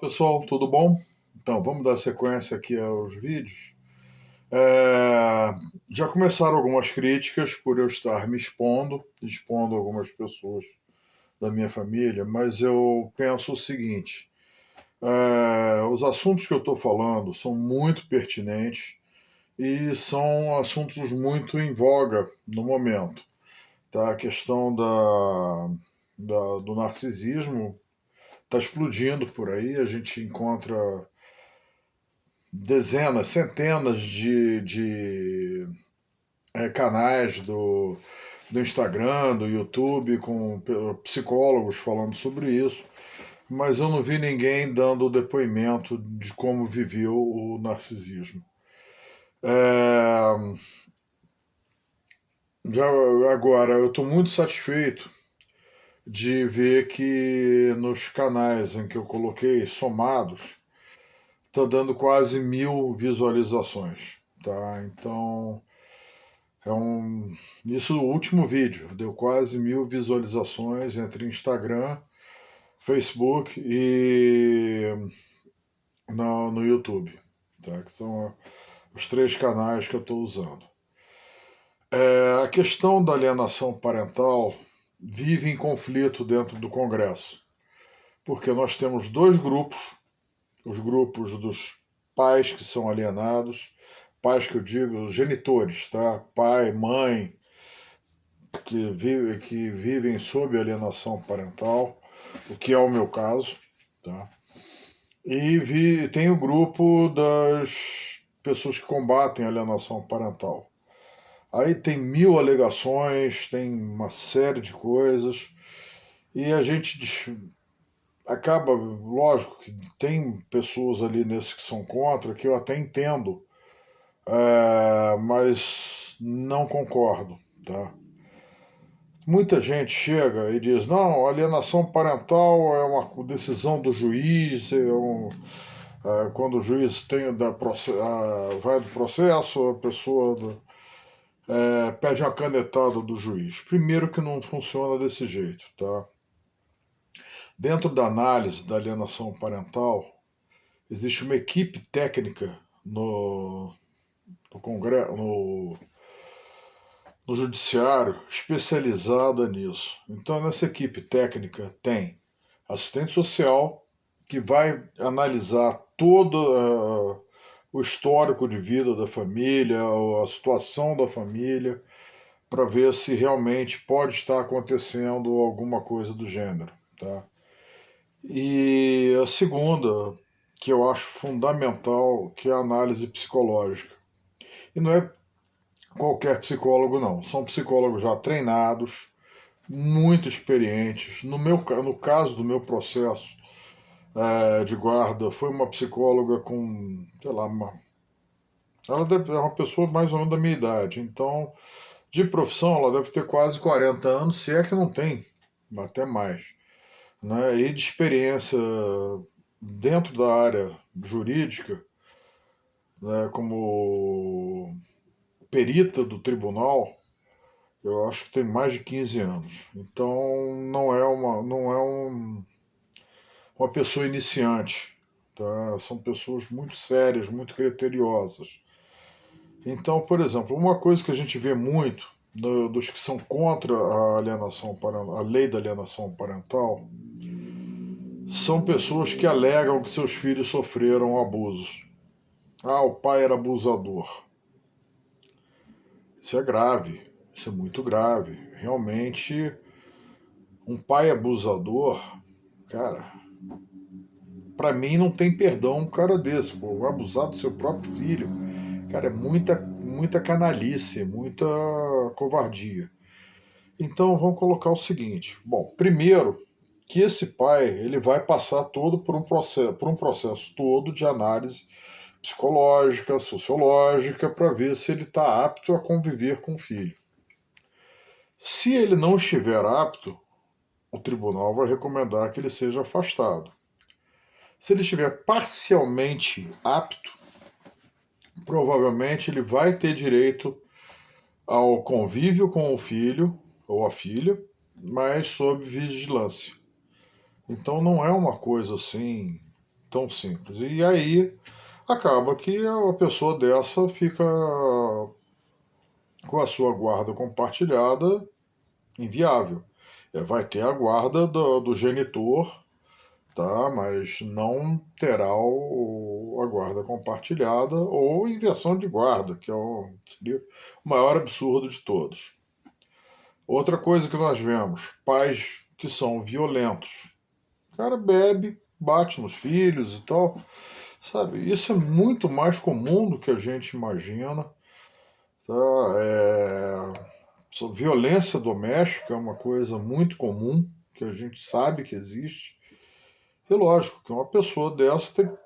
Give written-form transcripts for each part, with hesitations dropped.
Pessoal, tudo bom? Então, vamos dar sequência aqui aos vídeos. É, Já começaram algumas críticas por eu estar me expondo algumas pessoas da minha família, mas eu penso o seguinte: os assuntos que eu estou falando são muito pertinentes e são assuntos muito em voga no momento. Tá? A questão do narcisismo está explodindo por aí, a gente encontra dezenas, centenas de canais do Instagram, do YouTube, com psicólogos falando sobre isso, mas eu não vi ninguém dando depoimento de como viveu o narcisismo. É, já agora, eu estou muito satisfeito de ver que nos canais em que eu coloquei somados, está dando quase 1.000 visualizações. Tá? Então, É um... Isso no último vídeo, deu quase 1.000 visualizações entre Instagram, Facebook e no YouTube, tá? Que são os três canais que eu estou usando. A questão da alienação parental vive em conflito dentro do Congresso, porque nós temos dois grupos, os grupos dos pais que são alienados, pais que eu digo, genitores, tá? Pai, mãe, que vivem sob alienação parental, o que é o meu caso, tá? Tem o grupo das pessoas que combatem a alienação parental. Aí tem 1.000 alegações, tem uma série de coisas, e a gente acaba, lógico que tem pessoas ali nesses que são contra, que eu até entendo, mas não concordo, tá? Muita gente chega e diz: não, alienação parental é uma decisão do juiz, quando o juiz vai do processo, a pessoa pede uma canetada do juiz. Primeiro, que não funciona desse jeito. Tá? Dentro da análise da alienação parental, existe uma equipe técnica no Congresso, no judiciário especializada nisso. Então, nessa equipe técnica tem assistente social, que vai analisar todo o histórico de vida da família, a situação da família, para ver se realmente pode estar acontecendo alguma coisa do gênero. Tá? E a segunda, que eu acho fundamental, que é a análise psicológica. E não é qualquer psicólogo, não. São psicólogos já treinados, muito experientes. No caso do meu processo de guarda, foi uma psicóloga com, sei lá, ela é uma pessoa mais ou menos da minha idade. Então, de profissão, ela deve ter quase 40 anos, se é que não tem, até mais. Né? E de experiência dentro da área jurídica, né, como perita do tribunal, eu acho que tem mais de 15 anos. Então não é uma pessoa iniciante. Tá? São pessoas muito sérias, muito criteriosas. Então, por exemplo, uma coisa que a gente vê muito dos que são contra a lei da alienação parental são pessoas que alegam que seus filhos sofreram abusos. Ah, o pai era abusador. Isso é grave, isso é muito grave. Realmente, um pai abusador, cara, pra mim não tem perdão um cara desse, pô, abusar do seu próprio filho. Cara, é muita canalice, muita covardia. Então vamos colocar o seguinte: bom, primeiro que esse pai ele vai passar todo por um processo todo de análise psicológica, sociológica, para ver se ele está apto a conviver com o filho. Se ele não estiver apto, o tribunal vai recomendar que ele seja afastado. Se ele estiver parcialmente apto, provavelmente ele vai ter direito ao convívio com o filho ou a filha, mas sob vigilância. Então não é uma coisa assim tão simples. E aí acaba que a pessoa dessa fica com a sua guarda compartilhada inviável. Vai ter a guarda do genitor, tá? Mas não terá a guarda compartilhada ou inversão de guarda, que seria o maior absurdo de todos. Outra coisa que nós vemos, pais que são violentos. O cara bebe, bate nos filhos e tal, sabe? Isso é muito mais comum do que a gente imagina, tá? Violência doméstica é uma coisa muito comum, que a gente sabe que existe. E lógico que uma pessoa dessa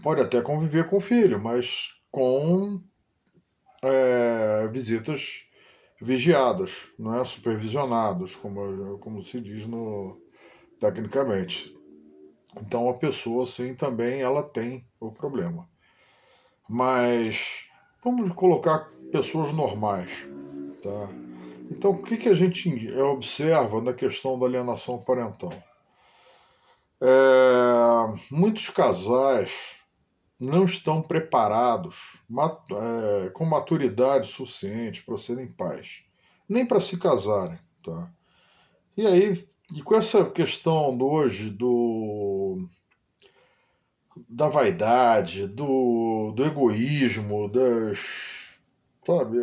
pode até conviver com o filho, mas com visitas vigiadas, não é supervisionadas, como se diz tecnicamente. Então a pessoa assim também ela tem o problema. Mas vamos colocar pessoas normais, tá? Então o que a gente observa na questão da alienação parental? Muitos casais não estão preparados com maturidade suficiente para serem pais, nem para se casarem, tá? E aí, e com essa questão hoje da vaidade, do egoísmo, sabe,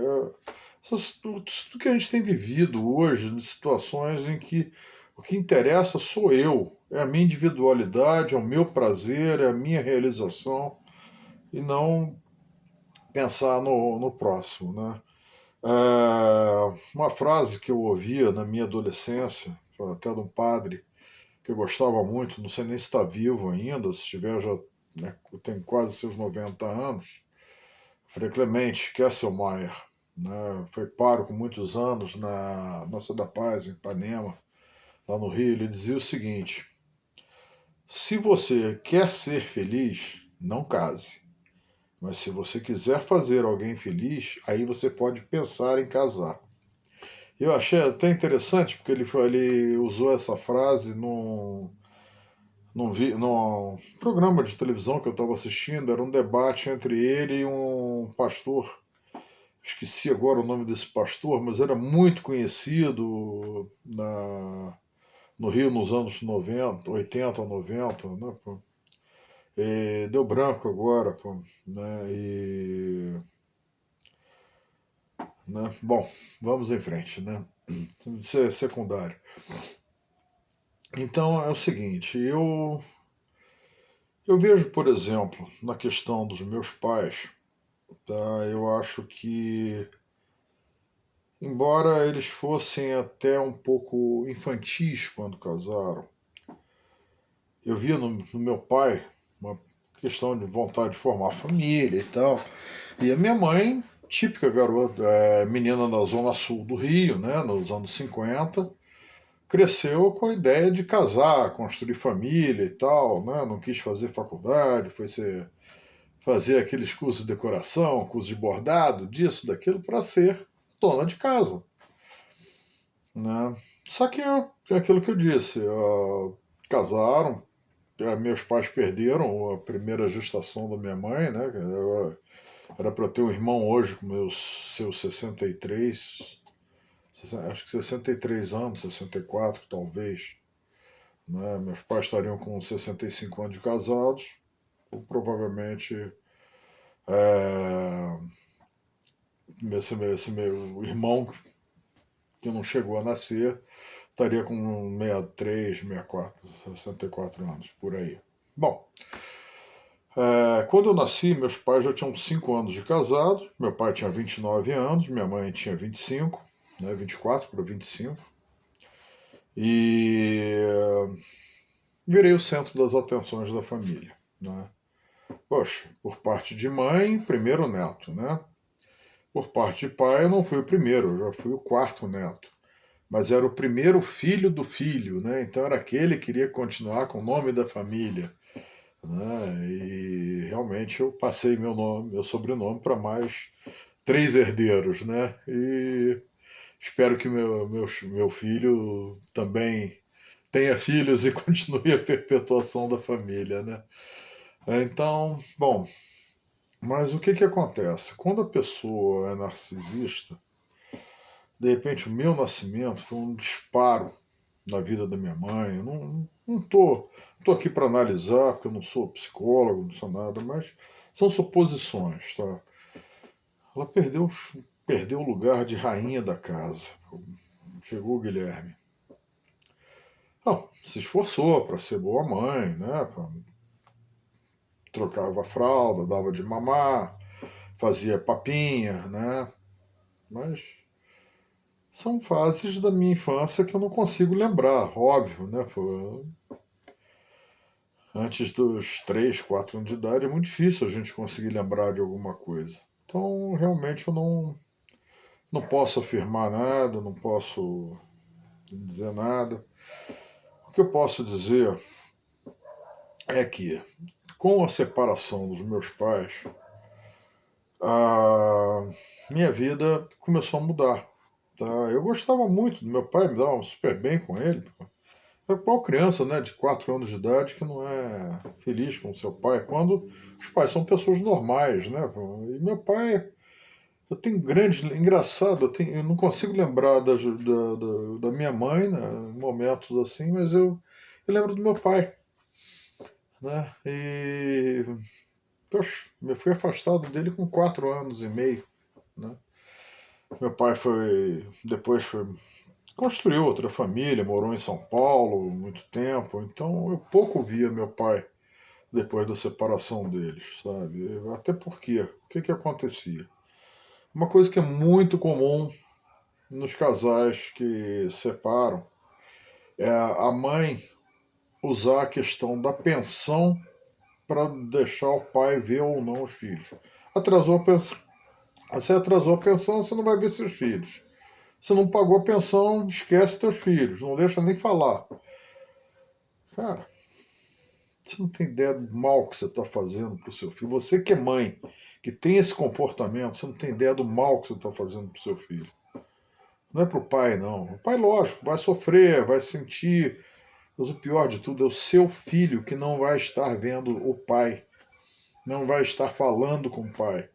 tudo que a gente tem vivido hoje, em situações em que o que interessa sou eu, é a minha individualidade, é o meu prazer, é a minha realização, e não pensar no próximo, né? Uma frase que eu ouvia na minha adolescência, até de um padre que eu gostava muito, não sei nem se está vivo ainda, se estiver já, né, tem quase seus 90 anos, Frei Clemente Kesselmeyer, né, foi pároco muitos anos na Nossa da Paz, em Ipanema, lá no Rio. Ele dizia o seguinte: se você quer ser feliz, não case. Mas se você quiser fazer alguém feliz, aí você pode pensar em casar. Eu achei até interessante, porque ele usou essa frase num programa de televisão que eu estava assistindo. Era um debate entre ele e um pastor. Esqueci agora o nome desse pastor, mas era muito conhecido no Rio nos anos 90, 80 ou 90, né? Pô. E deu branco agora, pô, né? Né? Bom, vamos em frente, né? Isso é secundário. Então é o seguinte, eu vejo, por exemplo, na questão dos meus pais, tá? Eu acho que, embora eles fossem até um pouco infantis quando casaram, eu via no meu pai uma questão de vontade de formar família e tal. E a minha mãe, típica garota, menina da zona sul do Rio, né, nos anos 50, cresceu com a ideia de casar, construir família e tal, né? Não quis fazer faculdade, fazer aqueles cursos de decoração, cursos de bordado, disso, daquilo, para ser dona de casa, né? Só que é aquilo que eu disse, casaram, meus pais perderam a primeira gestação da minha mãe, né? Era para ter um irmão hoje com seus 63, acho que 63 anos, 64 talvez. Né? Meus pais estariam com 65 anos de casados, ou provavelmente é, esse meu irmão, que não chegou a nascer, estaria com 63, 64, 64 anos, por aí. Bom, quando eu nasci, meus pais já tinham 5 anos de casado. Meu pai tinha 29 anos, minha mãe tinha 25, né, 24 para 25. E virei o centro das atenções da família. Né? Poxa, por parte de mãe, primeiro neto, né? Por parte de pai, eu não fui o primeiro, eu já fui o quarto neto. Mas era o primeiro filho do filho, né? Então era aquele que queria continuar com o nome da família. Né? E realmente eu passei meu sobrenome para mais 3 herdeiros, né? E espero que meu filho também tenha filhos e continue a perpetuação da família, né? Então, bom, mas o que acontece? Quando a pessoa é narcisista, de repente o meu nascimento foi um disparo na vida da minha mãe. Eu não tô aqui para analisar, porque eu não sou psicólogo, não sou nada, mas são suposições, tá? Ela perdeu o lugar de rainha da casa. Chegou o Guilherme. Não, se esforçou para ser boa mãe, né? Trocava a fralda, dava de mamar, fazia papinha, né? Mas são fases da minha infância que eu não consigo lembrar, óbvio, né? Antes dos 3, 4 anos de idade é muito difícil a gente conseguir lembrar de alguma coisa. Então, realmente, eu não posso afirmar nada, não posso dizer nada. O que eu posso dizer é que, com a separação dos meus pais, a minha vida começou a mudar. Tá? Eu gostava muito do meu pai, me dava super bem com ele. É qual criança, né, de 4 anos de idade que não é feliz com seu pai, quando os pais são pessoas normais, né? E meu pai, eu tenho grandes. Engraçado, eu não consigo lembrar da minha mãe, né, em momentos assim, mas eu lembro do meu pai, né? E. Poxa, eu fui afastado dele com 4 anos e meio, né? Meu pai depois foi, construiu outra família, morou em São Paulo muito tempo, então eu pouco via meu pai depois da separação deles, sabe? Até porque, o que acontecia? Uma coisa que é muito comum nos casais que separam é a mãe usar a questão da pensão para deixar o pai ver ou não os filhos. Atrasou a pensão. Você atrasou a pensão, você não vai ver seus filhos. Você não pagou a pensão, esquece teus filhos, não deixa nem falar. Cara, você não tem ideia do mal que você está fazendo pro seu filho. Você que é mãe, que tem esse comportamento, você não tem ideia do mal que você está fazendo pro seu filho. Não é pro pai, não. O pai, lógico, vai sofrer, vai sentir. Mas o pior de tudo é o seu filho que não vai estar vendo o pai, não vai estar falando com o pai.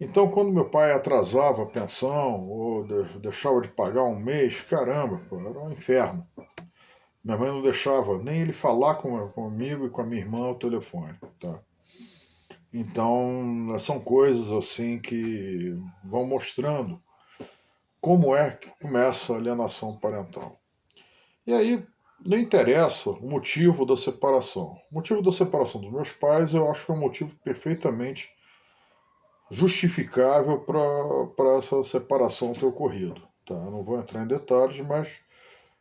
Então, quando meu pai atrasava a pensão ou deixava de pagar um mês, caramba, pô, era um inferno. Minha mãe não deixava nem ele falar comigo e com a minha irmã ao telefone. Tá? Então, são coisas assim que vão mostrando como é que começa a alienação parental. E aí, não interessa o motivo da separação. O motivo da separação dos meus pais eu acho que é um motivo perfeitamente justificável para essa separação ter ocorrido. Tá? Eu não vou entrar em detalhes, mas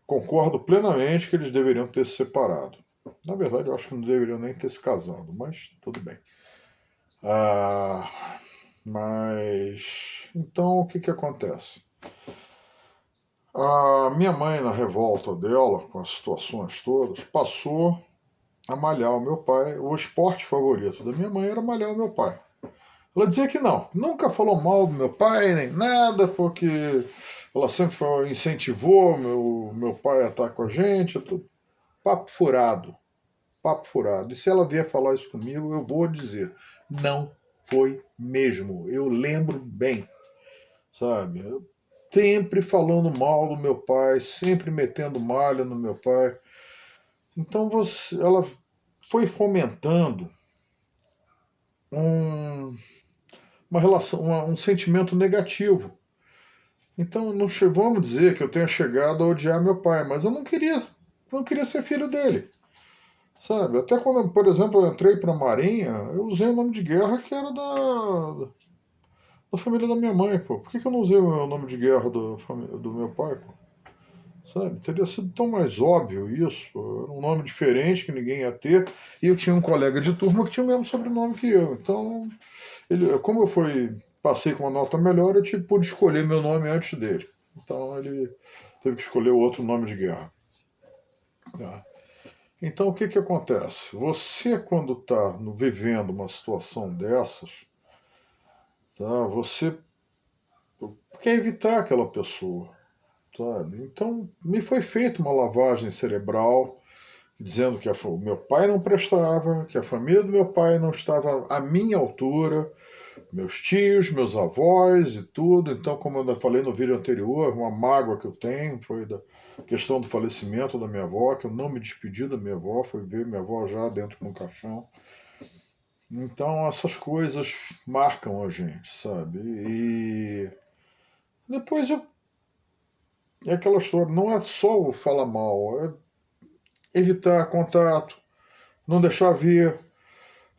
concordo plenamente que eles deveriam ter se separado. Na verdade, eu acho que não deveriam nem ter se casado, mas tudo bem. Ah, mas. Então, o que acontece? A minha mãe, na revolta dela, com as situações todas, passou a malhar o meu pai. O esporte favorito da minha mãe era malhar o meu pai. Ela dizia que não, nunca falou mal do meu pai, nem nada, porque ela sempre incentivou meu pai a estar com a gente. Tudo. Papo furado. Papo furado. E se ela vier falar isso comigo, eu vou dizer: não foi mesmo. Eu lembro bem, sabe? Sempre falando mal do meu pai, sempre metendo malha no meu pai. Então ela foi fomentando um, uma relação, um sentimento negativo. Então vamos dizer que eu tenha chegado a odiar meu pai, mas eu não queria ser filho dele. Sabe? Até quando, por exemplo, eu entrei para a Marinha, eu usei o nome de guerra que era da família da minha mãe, pô. Por que eu não usei o nome de guerra do meu pai, pô? Sabe? Teria sido tão mais óbvio isso, pô. Era um nome diferente que ninguém ia ter. E eu tinha um colega de turma que tinha o mesmo sobrenome que eu. Então, como passei com uma nota melhor, eu pude escolher meu nome antes dele. Então, ele teve que escolher outro nome de guerra. Tá? Então, o que acontece? Você, quando está vivendo uma situação dessas, tá? Você quer evitar aquela pessoa, sabe? Então, me foi feita uma lavagem cerebral dizendo que o meu pai não prestava, que a família do meu pai não estava à minha altura, meus tios, meus avós e tudo. Então, como eu ainda falei no vídeo anterior, uma mágoa que eu tenho foi da questão do falecimento da minha avó, que eu não me despedi da minha avó, fui ver minha avó já dentro de um caixão. Então, essas coisas marcam a gente, sabe? E depois é aquela história, não é só o falar mal, é evitar contato, não deixar vir,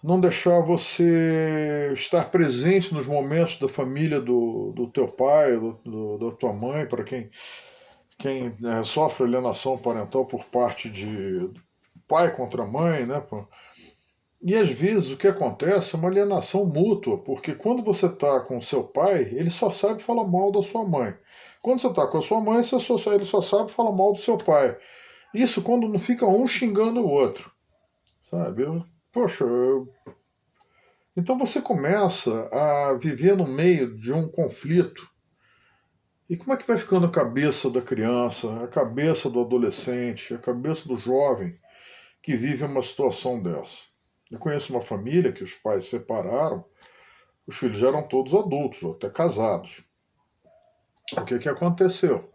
não deixar você estar presente nos momentos da família do teu pai, da tua mãe, para quem sofre alienação parental por parte de pai contra mãe, né? Pô? E às vezes o que acontece é uma alienação mútua, porque quando você está com o seu pai, ele só sabe falar mal da sua mãe. Quando você está com a sua mãe, ele só sabe falar mal do seu pai. Isso quando não fica um xingando o outro, sabe? Poxa, então você começa a viver no meio de um conflito. E como é que vai ficando a cabeça da criança, a cabeça do adolescente, a cabeça do jovem que vive uma situação dessa? Eu conheço uma família que os pais se separaram, os filhos já eram todos adultos, ou até casados. O que aconteceu?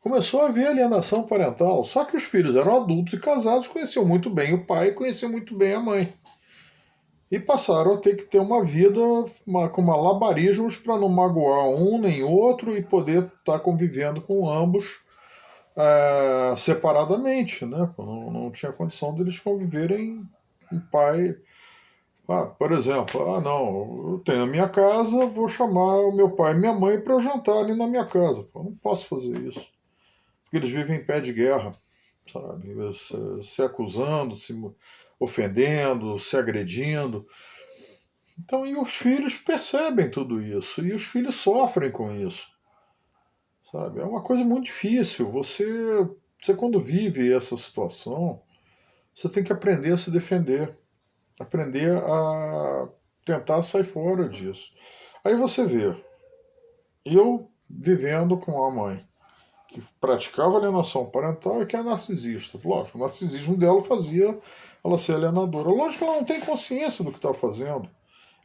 Começou a haver alienação parental, só que os filhos eram adultos e casados, conheciam muito bem o pai e conheciam muito bem a mãe. E passaram a ter que ter uma vida com malabarismos para não magoar um nem outro e poder estar convivendo com ambos separadamente. Né? Não tinha condição deles conviverem um pai. Por exemplo, não, eu tenho a minha casa, vou chamar o meu pai e minha mãe para jantarem na minha casa. Eu não posso fazer isso. Porque eles vivem em pé de guerra, sabe? Se acusando, se ofendendo, se agredindo. Então, e os filhos percebem tudo isso, e os filhos sofrem com isso, sabe? É uma coisa muito difícil. Você quando vive essa situação, você tem que aprender a se defender, aprender a tentar sair fora disso. Aí você vê, eu vivendo com a mãe, que praticava alienação parental e que é narcisista. Lógico, o narcisismo dela fazia ela ser alienadora. Lógico que ela não tem consciência do que está fazendo.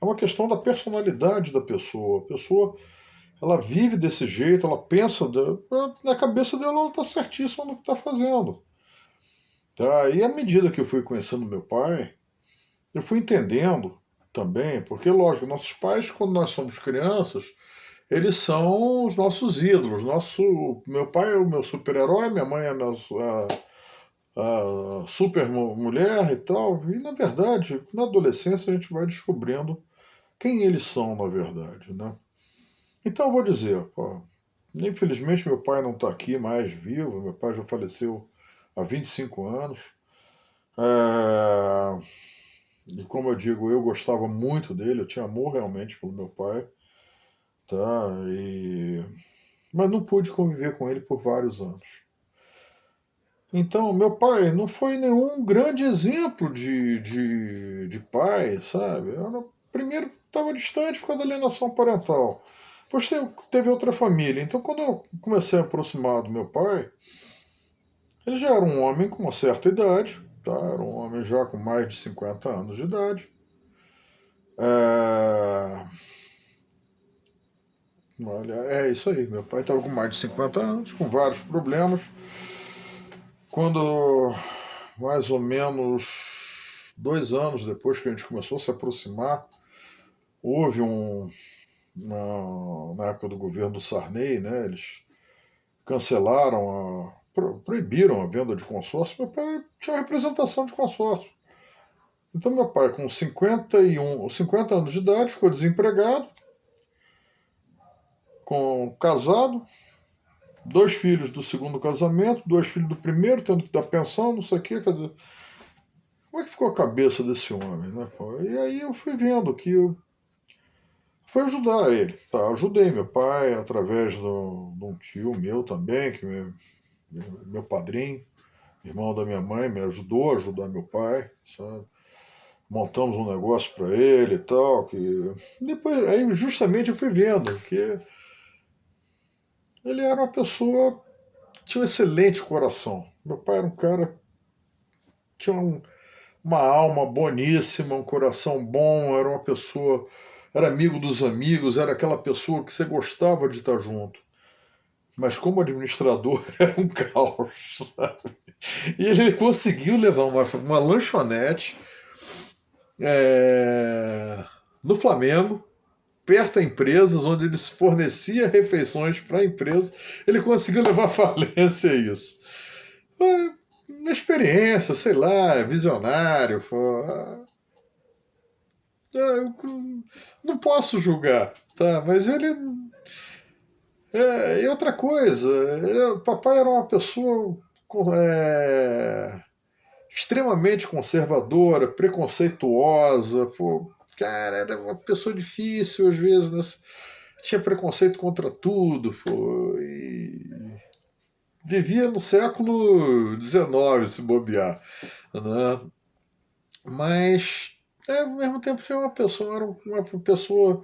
É uma questão da personalidade da pessoa. A pessoa, ela vive desse jeito, ela pensa, na cabeça dela ela está certíssima no que está fazendo. Tá? E à medida que eu fui conhecendo meu pai, eu fui entendendo também, porque, lógico, nossos pais, quando nós somos crianças, eles são os nossos ídolos. Meu pai é o meu super-herói, minha mãe é a super mulher e tal. E, na verdade, na adolescência a gente vai descobrindo quem eles são, na verdade, né? Então eu vou dizer, pô, infelizmente meu pai não está aqui mais vivo, meu pai já faleceu há 25 anos. É, E como eu digo, eu gostava muito dele, eu tinha amor realmente pelo meu pai, tá? Mas não pude conviver com ele por vários anos. Então, meu pai não foi nenhum grande exemplo de pai, sabe? Primeiro, estava distante por causa da alienação parental. Depois teve outra família. Então, quando eu comecei a aproximar do meu pai, ele já era um homem com uma certa idade, tá? Era um homem já com mais de 50 anos de idade. É... Olha, é isso aí. Meu pai estava com mais de 50 anos, com vários problemas. Quando mais ou menos 2 anos depois que a gente começou a se aproximar, houve na época do governo do Sarney, né, eles proibiram a venda de consórcio. Meu pai tinha representação de consórcio. Então meu pai, com 50 anos de idade, ficou desempregado, casado, 2 filhos do segundo casamento, 2 filhos do primeiro, tendo que dar pensão, não sei o quê. Como é que ficou a cabeça desse homem, né? E aí eu fui vendo que foi ajudar ele. Tá, ajudei meu pai através de um tio meu também, meu padrinho, irmão da minha mãe, me ajudou a ajudar meu pai, sabe? Montamos um negócio para ele e tal, que depois aí justamente eu fui vendo que ele era uma pessoa que tinha um excelente coração. Meu pai era um cara tinha uma alma boníssima, um coração bom, era uma pessoa, era amigo dos amigos, era aquela pessoa que você gostava de estar junto. Mas como administrador era um caos, sabe? E ele conseguiu levar uma lanchonete no Flamengo, perto a empresas, onde ele fornecia refeições para a empresa. Ele conseguiu levar à falência isso. Na experiência, sei lá, visionário. Eu não posso julgar, tá? Mas ele. E outra coisa, o papai era uma pessoa extremamente conservadora, preconceituosa. Pô, cara, era uma pessoa difícil às vezes, né? Tinha preconceito contra tudo. Pô, e vivia no século XIX, se bobear. Né? Mas, ao mesmo tempo, era uma pessoa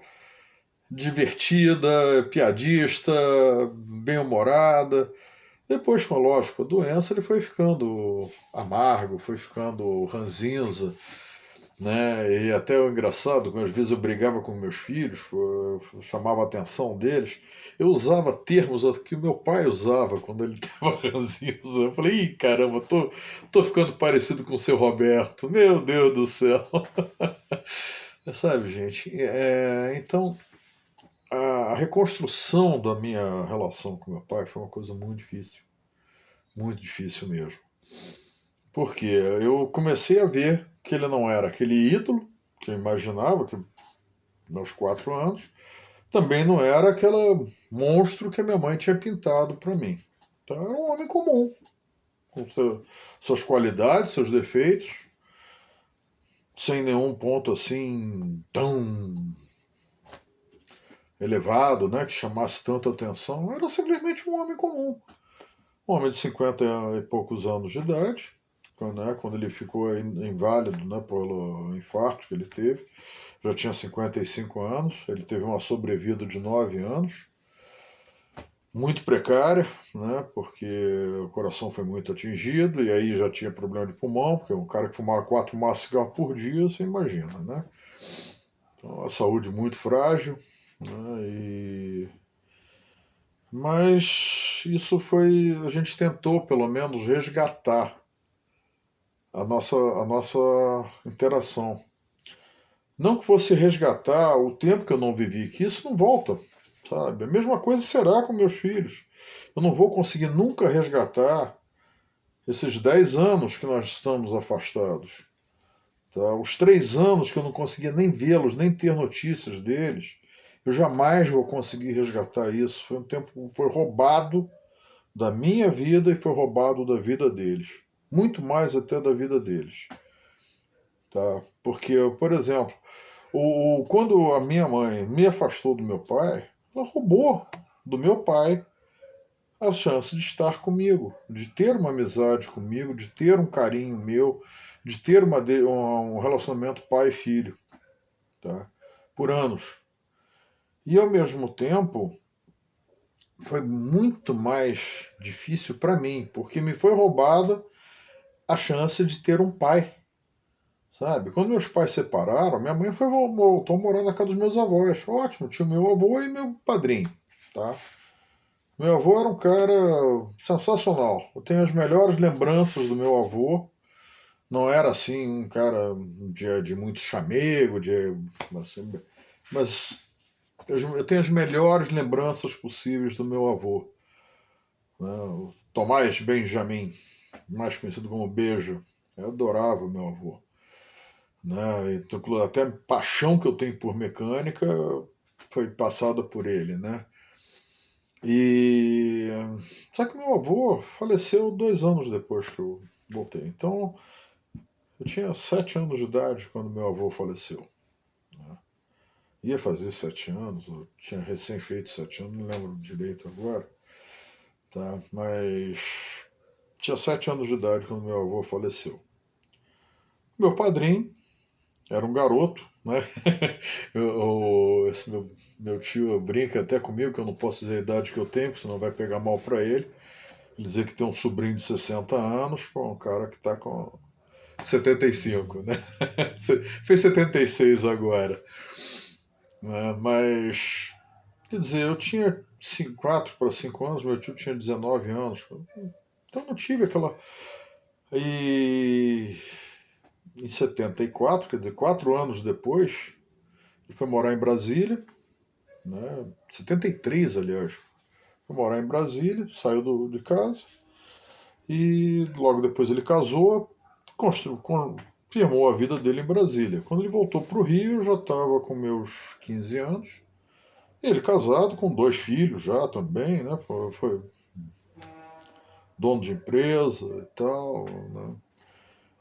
divertida, piadista, bem-humorada. Depois, com lógico, a doença, ele foi ficando amargo, foi ficando ranzinza, né? E até o engraçado, às vezes eu brigava com meus filhos, eu chamava a atenção deles, eu usava termos que o meu pai usava quando ele estava ranzinza. Eu falei, ih, caramba, tô ficando parecido com o seu Roberto, meu Deus do céu. Sabe, gente? Então, a reconstrução da minha relação com meu pai foi uma coisa muito difícil mesmo. Porque eu comecei a ver que ele não era aquele ídolo que eu imaginava, que meus 4 anos, também não era aquele monstro que a minha mãe tinha pintado para mim. Então era um homem comum, com suas qualidades, seus defeitos, sem nenhum ponto assim tão elevado, né, que chamasse tanta atenção. Era simplesmente um homem comum. Um homem de 50 e poucos anos de idade, quando ele ficou inválido, né, pelo infarto que ele teve. Já tinha 55 anos, ele teve uma sobrevida de 9 anos, muito precária, né, porque o coração foi muito atingido, e aí já tinha problema de pulmão, porque um cara que fumava 4 maços de cigarro por dia, você imagina, né? Então, a saúde muito frágil, né, mas isso foi. A gente tentou, pelo menos, resgatar a nossa interação. Não que fosse resgatar o tempo que eu não vivi, que isso não volta, sabe? A mesma coisa será com meus filhos. Eu não vou conseguir nunca resgatar esses 10 anos que nós estamos afastados. Tá? Os 3 anos que eu não conseguia nem vê-los, nem ter notícias deles. Eu jamais vou conseguir resgatar isso. Foi um tempo que foi roubado da minha vida e foi roubado da vida deles. Muito mais até da vida deles. Tá? Porque, por exemplo, quando a minha mãe me afastou do meu pai, ela roubou do meu pai a chance de estar comigo, de ter uma amizade comigo, de ter um carinho meu, de ter um relacionamento pai e filho, tá? Por anos. E ao mesmo tempo, foi muito mais difícil para mim, porque me foi roubada a chance de ter um pai. Sabe? Quando meus pais se separaram, minha mãe voltou a morar na casa dos meus avós. Ótimo, tinha o meu avô e meu padrinho. Tá? Meu avô era um cara sensacional. Eu tenho as melhores lembranças do meu avô. Não era assim um cara de muito chamego, assim, mas eu tenho as melhores lembranças possíveis do meu avô. Né? O Tomás Benjamin, mais conhecido como Beija. Eu adorava o meu avô. Né? Então, até a paixão que eu tenho por mecânica foi passada por ele, né? E só que meu avô faleceu 2 anos depois que eu voltei. Então eu tinha 7 anos de idade quando meu avô faleceu. Né? Ia fazer 7 anos, eu tinha recém feito 7 anos, não lembro direito agora, tá? Mas tinha 7 anos de idade quando meu avô faleceu. Meu padrinho era um garoto, né? Esse meu tio brinca até comigo que eu não posso dizer a idade que eu tenho, porque senão vai pegar mal para ele. Ele dizer que tem um sobrinho de 60 anos, pô, um cara que está com 75, né? Fez 76 agora. Né? Mas, quer dizer, eu tinha 4 para 5 anos, meu tio tinha 19 anos. Então não tive aquela. E em 74, quer dizer, 4 anos depois, ele foi morar em Brasília, né? 73, aliás. Foi morar em Brasília, saiu de casa e logo depois ele casou, firmou a vida dele em Brasília. Quando ele voltou para o Rio, eu já estava com meus 15 anos. Ele casado com 2 filhos já também, né? Foi dono de empresa e tal, né?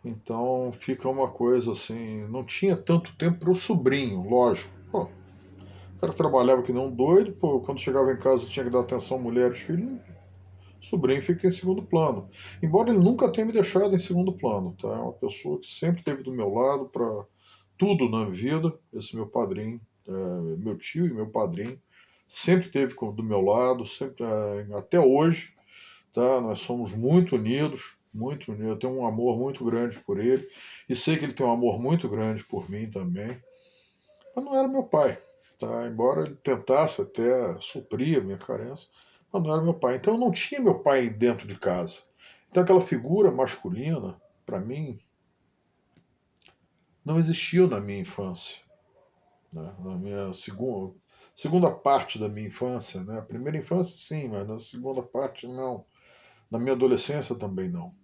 Então fica uma coisa assim, não tinha tanto tempo para o sobrinho, lógico. Pô, o cara trabalhava que nem um doido, pô, quando chegava em casa tinha que dar atenção à mulher e aos filhos, o sobrinho fica em segundo plano. Embora ele nunca tenha me deixado em segundo plano, tá? É uma pessoa que sempre esteve do meu lado para tudo na vida, esse meu padrinho, meu tio e meu padrinho, sempre esteve do meu lado, sempre, até hoje, tá? Nós somos muito unidos, muito unidos. Eu tenho um amor muito grande por ele e sei que ele tem um amor muito grande por mim também. Mas não era meu pai, tá? Embora ele tentasse até suprir a minha carência, mas não era meu pai. Então eu não tinha meu pai dentro de casa. Então aquela figura masculina, para mim, não existiu na minha infância, né? Na minha segunda parte da minha infância, né? A primeira infância sim, mas na segunda parte não. Na minha adolescência também não.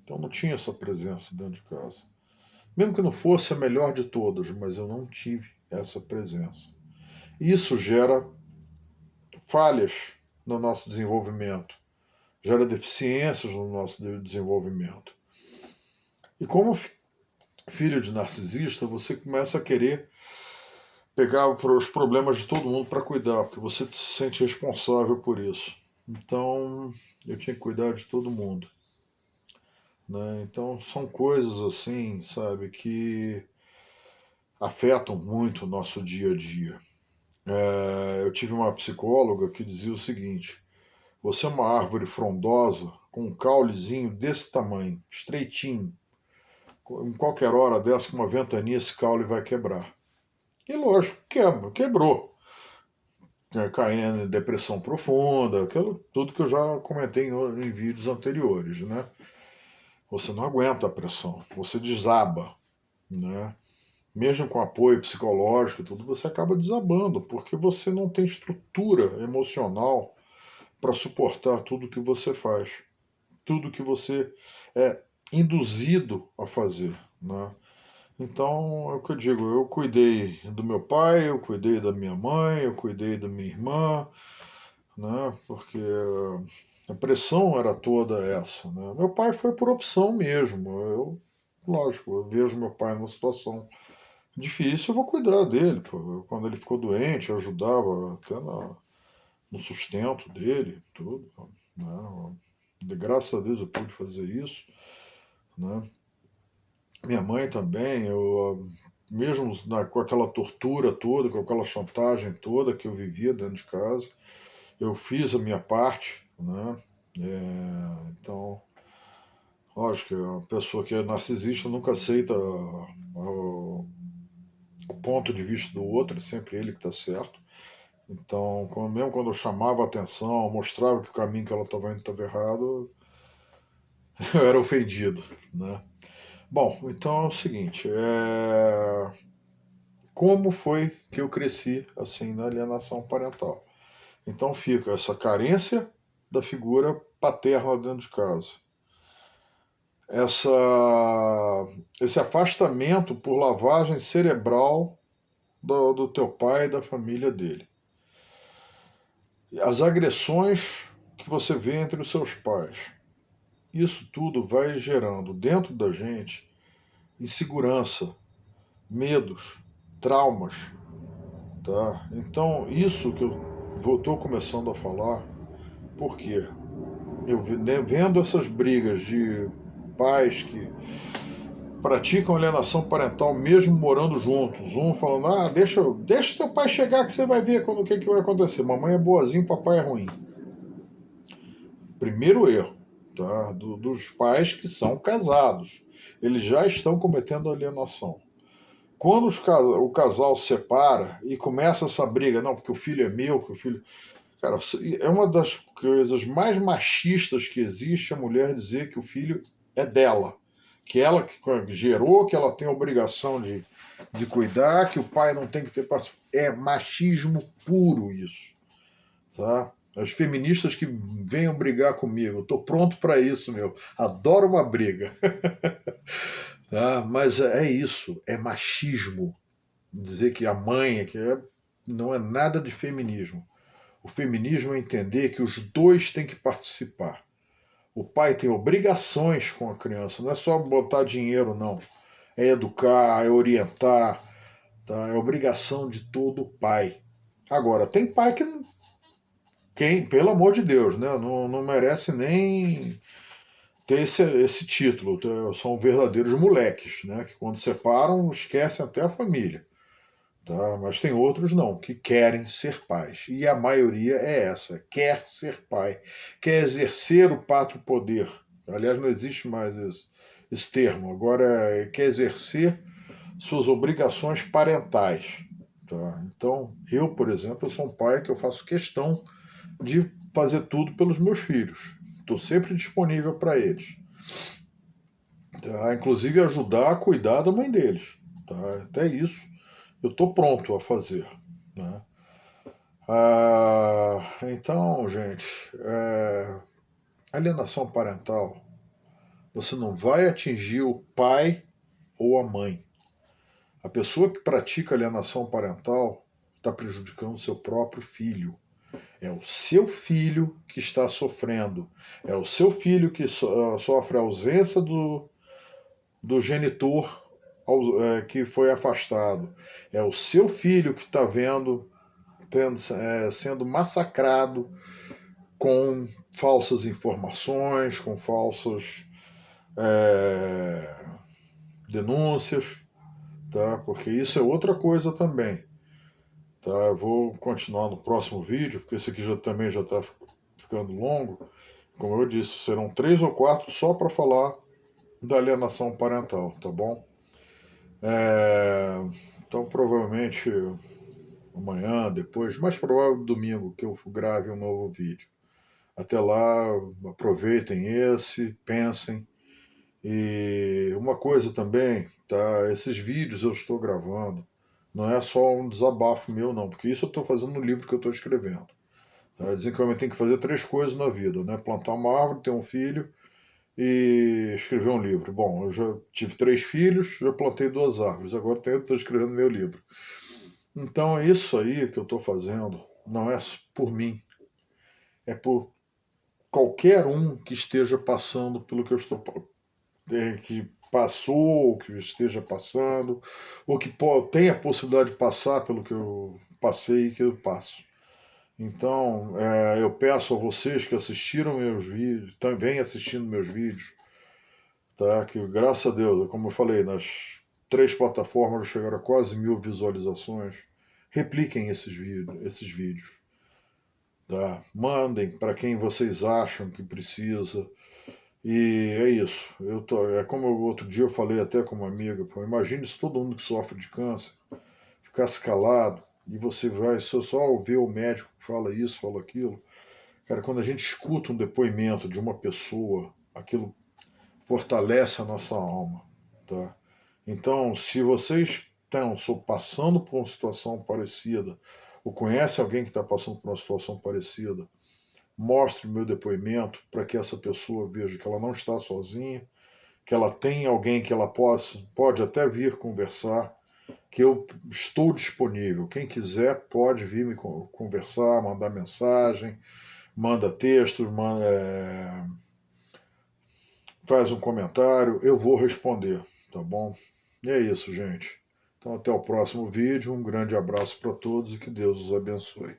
Então não tinha essa presença dentro de casa. Mesmo que não fosse a melhor de todas, mas eu não tive essa presença. Isso gera falhas no nosso desenvolvimento, gera deficiências no nosso desenvolvimento. E como filho de narcisista, você começa a querer pegar os problemas de todo mundo para cuidar, porque você se sente responsável por isso. Então, eu tinha que cuidar de todo mundo. Né? Então, são coisas assim, sabe, que afetam muito o nosso dia a dia. Eu tive uma psicóloga que dizia o seguinte: você é uma árvore frondosa com um caulezinho desse tamanho, estreitinho. Em qualquer hora dessa, com uma ventania, esse caule vai quebrar. E lógico, quebrou. Caindo em depressão profunda, aquilo, tudo que eu já comentei em vídeos anteriores, né? Você não aguenta a pressão, você desaba, né? Mesmo com apoio psicológico e tudo, você acaba desabando, porque você não tem estrutura emocional para suportar tudo que você faz, tudo que você é induzido a fazer, né? Então, é o que eu digo, eu cuidei do meu pai, eu cuidei da minha mãe, eu cuidei da minha irmã, né? Porque a pressão era toda essa, né? Meu pai foi por opção mesmo. Lógico, eu vejo meu pai numa situação difícil, eu vou cuidar dele. Pô. Quando ele ficou doente, eu ajudava até no sustento dele, tudo. Né? Graças a Deus eu pude fazer isso, né? Minha mãe também, mesmo com aquela tortura toda, com aquela chantagem toda que eu vivia dentro de casa, eu fiz a minha parte, né? Então, lógico, a pessoa que é narcisista nunca aceita o ponto de vista do outro, é sempre ele que está certo. Então, mesmo quando eu chamava a atenção, mostrava que o caminho que ela estava indo estava errado, eu era ofendido, né? Bom, então é o seguinte, como foi que eu cresci assim na alienação parental? Então fica essa carência da figura paterna dentro de casa, essa, esse afastamento por lavagem cerebral do teu pai e da família dele, as agressões que você vê entre os seus pais. Isso tudo vai gerando dentro da gente insegurança, medos, traumas, tá? Então, isso que eu estou começando a falar, por quê? Eu vendo essas brigas de pais que praticam alienação parental mesmo morando juntos, um falando, deixa teu pai chegar que você vai ver o que vai acontecer. Mamãe é boazinha, papai é ruim. Primeiro erro. tá? Dos pais que são casados. Eles já estão cometendo alienação. Quando o casal separa e começa essa briga, não, porque o filho é meu, que o filho. Cara, é uma das coisas mais machistas que existe a mulher dizer que o filho é dela. Que ela que gerou, que ela tem a obrigação de cuidar, que o pai não tem que ter participação. É machismo puro isso. Tá? As feministas que venham brigar comigo, eu tô pronto para isso, meu. Adoro uma briga. Tá? Mas é isso, é machismo. Dizer que a mãe não é nada de feminismo. O feminismo é entender que os dois têm que participar. O pai tem obrigações com a criança, não é só botar dinheiro, não. É educar, é orientar, tá? É obrigação de todo pai. Agora, tem pai que, quem, pelo amor de Deus, né, não merece nem ter esse título. São verdadeiros moleques, né, que quando separam esquecem até a família. Tá? Mas tem outros não, que querem ser pais. E a maioria é essa, quer ser pai, quer exercer o pátrio poder. Aliás, não existe mais esse termo. Agora quer exercer suas obrigações parentais. Tá? Então, eu, por exemplo, eu sou um pai que eu faço questão de fazer tudo pelos meus filhos. Estou sempre disponível para eles. Tá? Inclusive ajudar a cuidar da mãe deles. Tá? Até isso eu estou pronto a fazer. Né? Então, gente, alienação parental, você não vai atingir o pai ou a mãe. A pessoa que pratica alienação parental está prejudicando o seu próprio filho. É o seu filho que está sofrendo. É o seu filho que sofre a ausência do genitor que foi afastado. É o seu filho que está sendo massacrado com falsas informações, com falsas denúncias, tá? Porque isso é outra coisa também. Tá? Eu vou continuar no próximo vídeo, porque esse aqui também já está ficando longo. Como eu disse, serão 3 ou 4 só para falar da alienação parental, tá bom? Então, provavelmente amanhã, depois, mais provável domingo, que eu grave um novo vídeo. Até lá, aproveitem esse, pensem. E uma coisa também, tá? Esses vídeos eu estou gravando, não é só um desabafo meu, não, porque isso eu estou fazendo no livro que eu estou escrevendo. Tá? Dizem que eu tenho que fazer 3 coisas na vida, né? Plantar uma árvore, ter um filho e escrever um livro. Bom, eu já tive 3 filhos, já plantei 2 árvores, agora estou escrevendo meu livro. Então é isso aí que eu estou fazendo, não é por mim, é por qualquer um que esteja passando pelo que eu estou que passou, ou que esteja passando, ou que tenha a possibilidade de passar pelo que eu passei e que eu passo. Então, eu peço a vocês que assistiram meus vídeos, também assistindo meus vídeos, tá? Que graças a Deus, como eu falei, nas 3 plataformas chegaram a quase 1000 visualizações. Repliquem esses vídeos. Tá? Mandem para quem vocês acham que precisa. E é isso. É como outro dia eu falei até com uma amiga, pô, imagine se todo mundo que sofre de câncer ficasse calado e você vai só ouvir o médico que fala isso, fala aquilo. Cara, quando a gente escuta um depoimento de uma pessoa, aquilo fortalece a nossa alma. Tá? Então, se vocês estão passando por uma situação parecida, ou conhecem alguém que está passando por uma situação parecida, mostre o meu depoimento para que essa pessoa veja que ela não está sozinha, que ela tem alguém que ela pode até vir conversar, que eu estou disponível. Quem quiser pode vir me conversar, mandar mensagem, manda texto, faz um comentário, eu vou responder, tá bom? E é isso, gente. Então até o próximo vídeo, um grande abraço para todos e que Deus os abençoe.